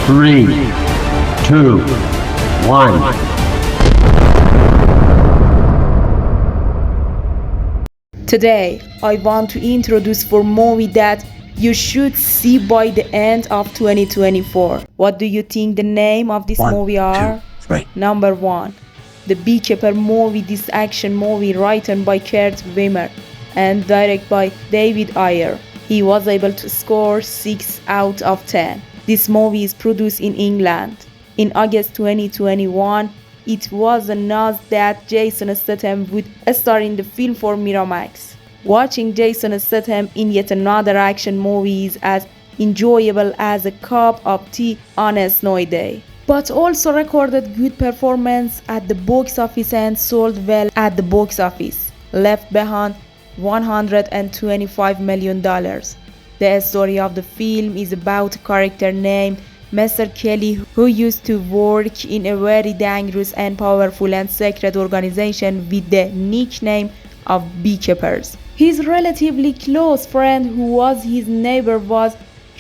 3, 2, 1. Today, I want to introduce for movie that you should see by the end of 2024. What do you think the name of this movie are? 3. Number 1, The Beekeeper movie. This action movie written by Kurt Wimmer and directed by David Ayer. He was able to score 6 out of 10. This movie is produced in England. In August 2021, it was announced that Jason Statham would star in the film for Miramax. Watching Jason Statham in yet another action movie is as enjoyable as a cup of tea on a snowy day. But also recorded good performance at the box office and sold well at the box office. Left behind $125 million. The story of the film is about a character named Mr. Kelly who used to work in a very dangerous and powerful and secret organization with the nickname of Beekeepers. His relatively close friend who was his neighbor was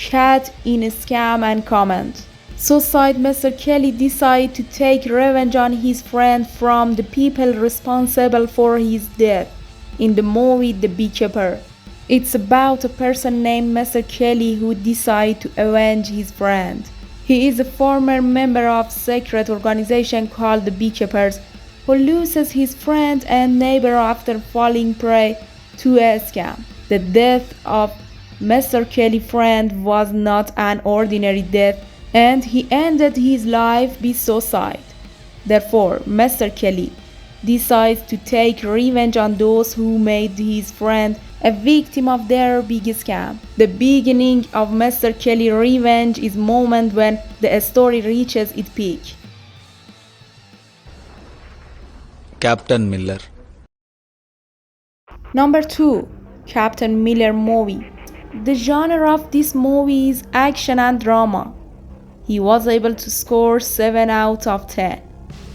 caught in a scam and comment. So Mr. Kelly decided to take revenge on his friend from the people responsible for his death. In the movie The Beekeeper, it's about a person named Mr. Kelly who decides to avenge his friend. He is a former member of a secret organization called the Beekeepers who loses his friend and neighbor after falling prey to a scam. The death of Mr. Kelly's friend was not an ordinary death and he ended his life by suicide. Therefore, Mr. Kelly decides to take revenge on those who made his friend a victim of their big scam. The beginning of Mr. Kelly's revenge is moment when the story reaches its peak. Captain Miller. Number 2, Captain Miller movie. The genre of this movie is action and drama. He was able to score 7 out of 10.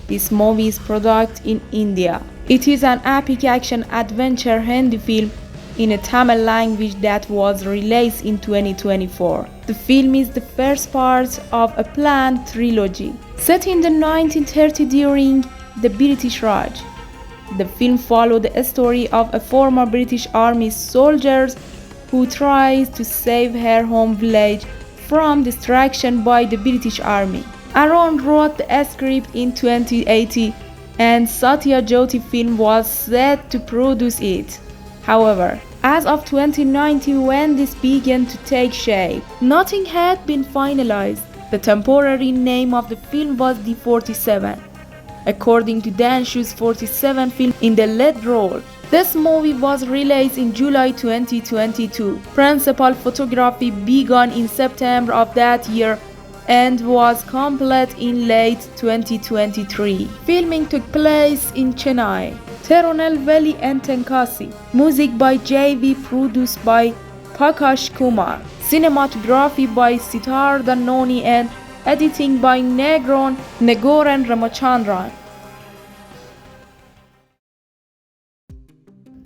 This movie is produced in India. It is an epic action adventure Hindi film in a Tamil language that was released in 2024. The film is the first part of a planned trilogy set in the 1930s during the British Raj. The film followed the story of a former British Army soldier who tries to save her home village from destruction by the British Army. Aaron wrote the script in 2018 and Satya Jyoti Film was set to produce it. However, as of 2019 when this began to take shape, nothing had been finalized. The temporary name of the film was D47. According to Danshu's 47 film in the lead role. This movie was released in July 2022. Principal photography began in September of that year and was complete in late 2023. Filming took place in Chennai, Tirunelveli and Tenkasi. Music by JV, produced by Prakash Kumar. Cinematography by Siddhartha Noni and editing by Nagoran Ramachandran.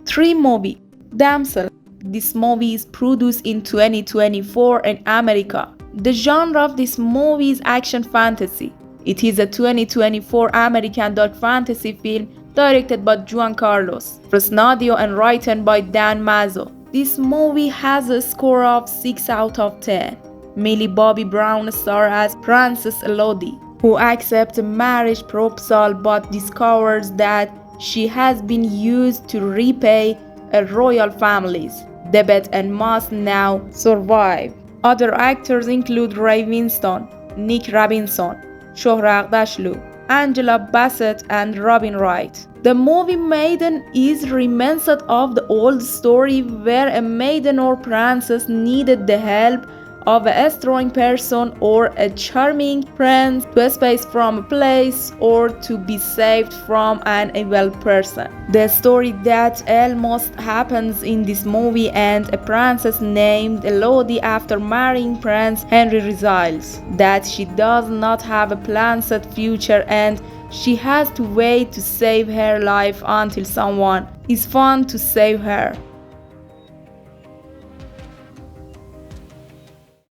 3 movie, Damsel. This movie is produced in 2024 in America. The genre of this movie is action fantasy. It is a 2024 American dark fantasy film directed by Juan Carlos Fresnadillo and written by Dan Mazo. This movie has a score of 6 out of 10. Millie Bobby Brown stars as Princess Elodie, who accepts a marriage proposal but discovers that she has been used to repay a royal family's debt and must now survive. Other actors include Ray Winston, Nick Robinson, Shohraq Dashlu, Angela Bassett, and Robin Wright. The movie Maiden is reminiscent of the old story where a maiden or princess needed the help of a strong person or a charming prince to escape from a place or to be saved from an evil person. The story that almost happens in this movie and a princess named Elodie after marrying Prince Henry reveals that she does not have a planned future and she has to wait to save her life until someone is found to save her.